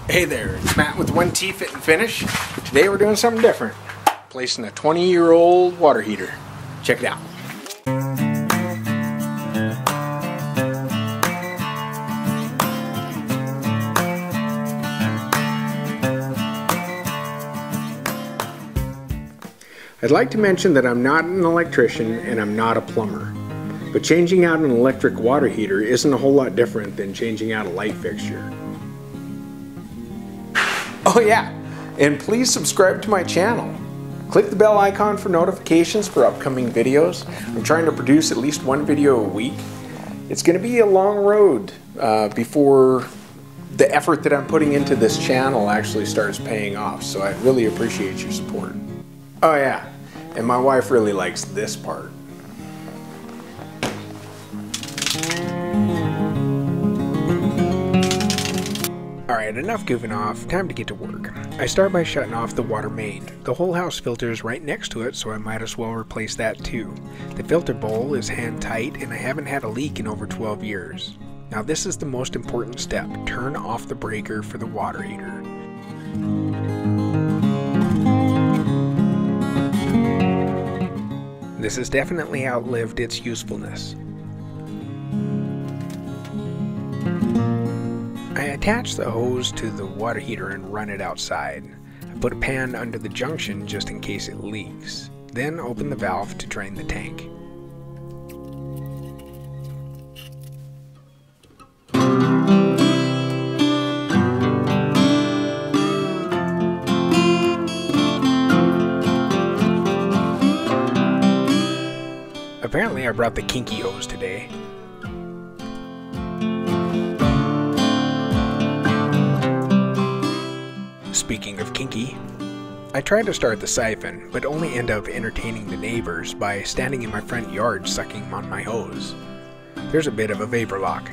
Hey there, it's Matt with 1T Fit and Finish. Today we're doing something different. Placing a 20-year-old water heater. Check it out. I'd like to mention that I'm not an electrician and I'm not a plumber. But changing out an electric water heater isn't a whole lot different than changing out a light fixture. Oh yeah, and please subscribe to my channel. Click the bell icon for notifications for upcoming videos. I'm trying to produce at least one video a week. It's going to be a long road before the effort that I'm putting into this channel actually starts paying off, so I really appreciate your support. Oh yeah, and my wife really likes this part. Alright, enough goofing off, time to get to work. I start by shutting off the water main. The whole house filter is right next to it, so I might as well replace that too. The filter bowl is hand tight and I haven't had a leak in over 12 years. Now this is the most important step. Turn off the breaker for the water heater. This has definitely outlived its usefulness. I attach the hose to the water heater and run it outside. I put a pan under the junction just in case it leaks. Then open the valve to drain the tank. Apparently I brought the kinky hose today. Speaking of kinky, I try to start the siphon, but only end up entertaining the neighbors by standing in my front yard sucking on my hose. There's a bit of a vapor lock.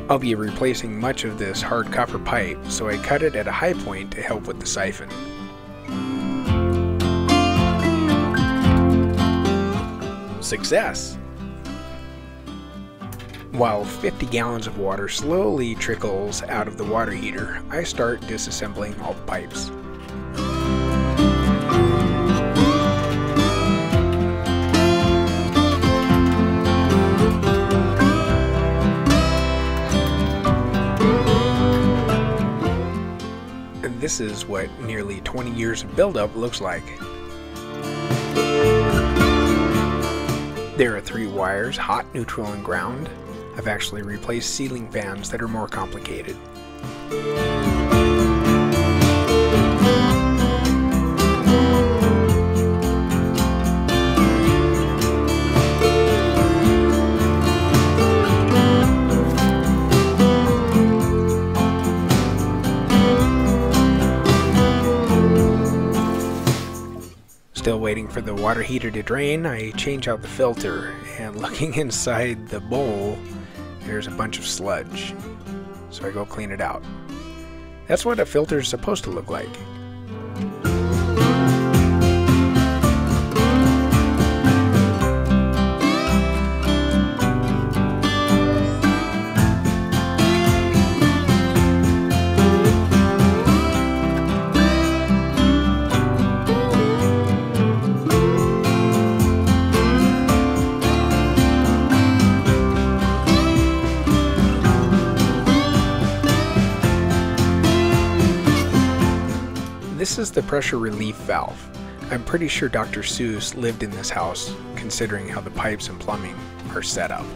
I'll be replacing much of this hard copper pipe, so I cut it at a high point to help with the siphon. Success! While 50 gallons of water slowly trickles out of the water heater, I start disassembling all the pipes. And this is what nearly 20 years of buildup looks like. There are 3 wires, hot, neutral, and ground. I've actually replaced ceiling fans that are more complicated. Still waiting for the water heater to drain, I change out the filter, and looking inside the bowl, there's a bunch of sludge. So I go clean it out. That's what a filter is supposed to look like. This is the pressure relief valve. I'm pretty sure Dr. Seuss lived in this house, considering how the pipes and plumbing are set up.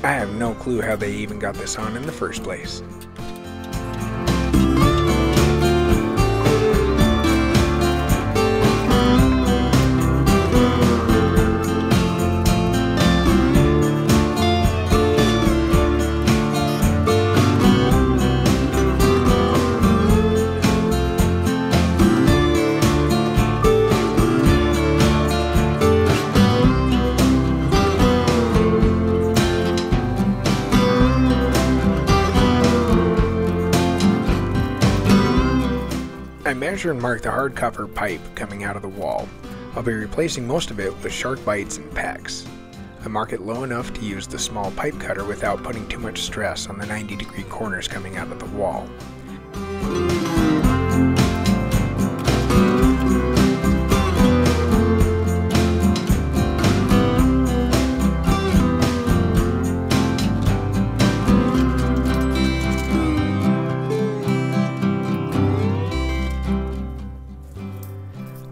I have no clue how they even got this on in the first place. I measure and mark the hard copper pipe coming out of the wall. I'll be replacing most of it with shark bites and pecks. I mark it low enough to use the small pipe cutter without putting too much stress on the 90-degree corners coming out of the wall.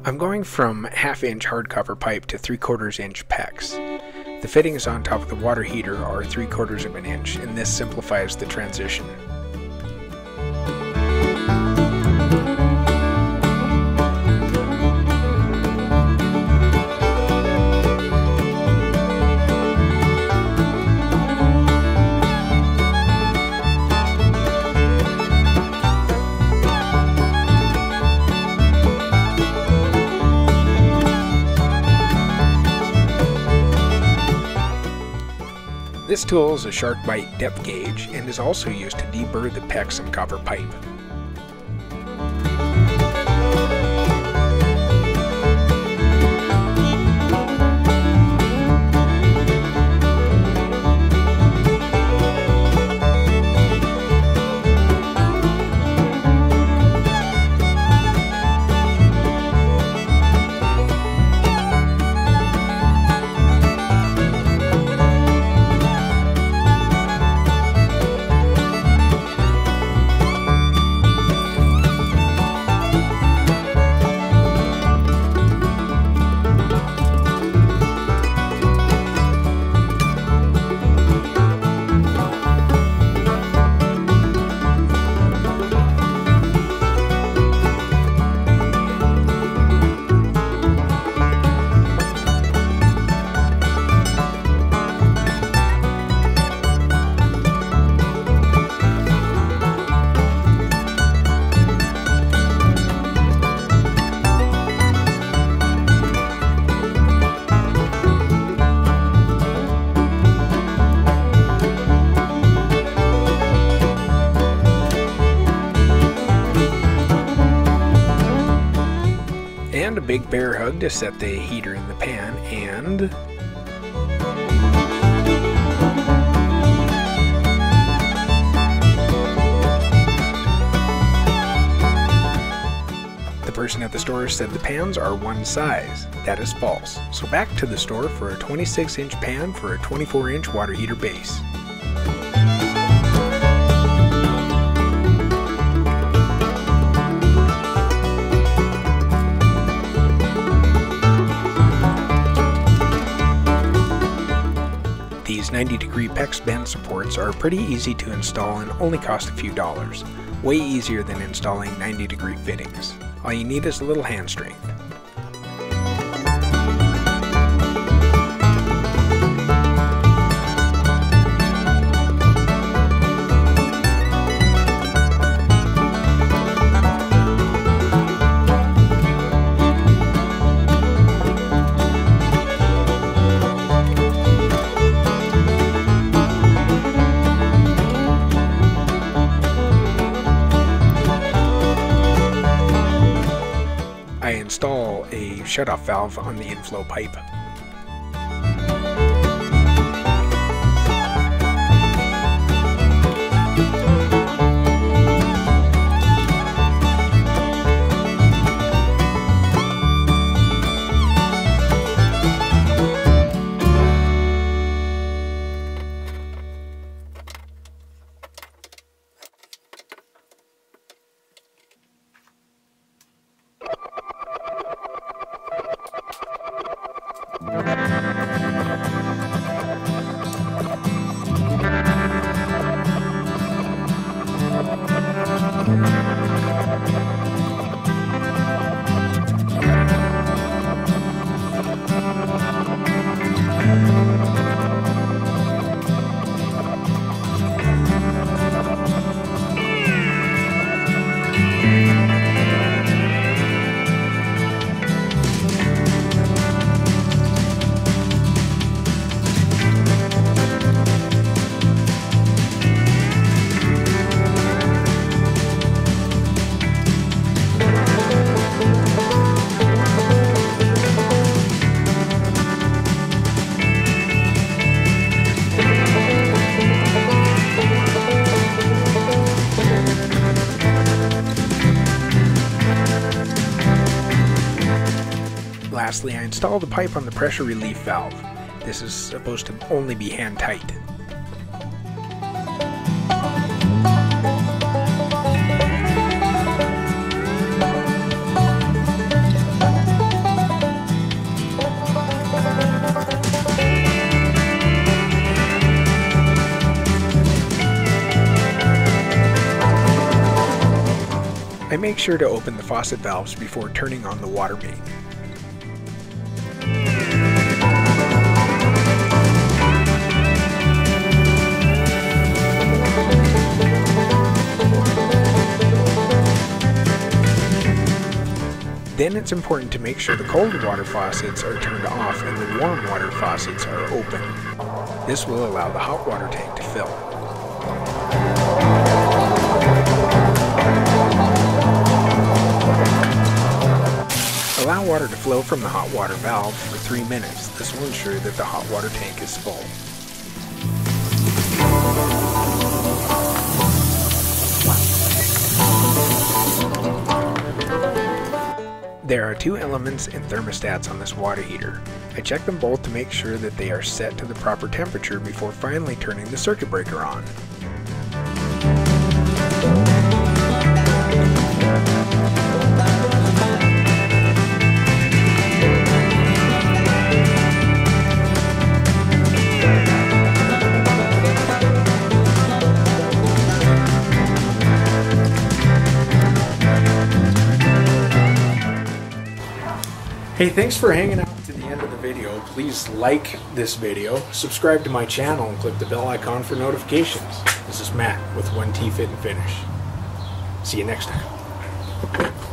I'm going from 1/2 inch hardcover pipe to 3/4 inch PEX. The fittings on top of the water heater are 3/4 of an inch, and this simplifies the transition. This tool is a shark bite depth gauge and is also used to deburr the PEX and copper pipe. And a big bear hug to set the heater in the pan, and the person at the store said the pans are one size. That is false. So back to the store for a 26-inch pan for a 24-inch water heater base. These 90-degree PEX bend supports are pretty easy to install and only cost a few dollars. Way easier than installing 90-degree fittings. All you need is a little hand strength. I install a shutoff valve on the inflow pipe. Lastly, I installed the pipe on the pressure relief valve. This is supposed to only be hand tight. I make sure to open the faucet valves before turning on the water main. Then it's important to make sure the cold water faucets are turned off and the warm water faucets are open. This will allow the hot water tank to fill. Allow water to flow from the hot water valve for 3 minutes. This will ensure that the hot water tank is full. There are 2 elements and thermostats on this water heater. I check them both to make sure that they are set to the proper temperature before finally turning the circuit breaker on. Hey, thanks for hanging out to the end of the video. Please like this video, subscribe to my channel, and click the bell icon for notifications. This is Matt with 1T Fit and Finish. See you next time.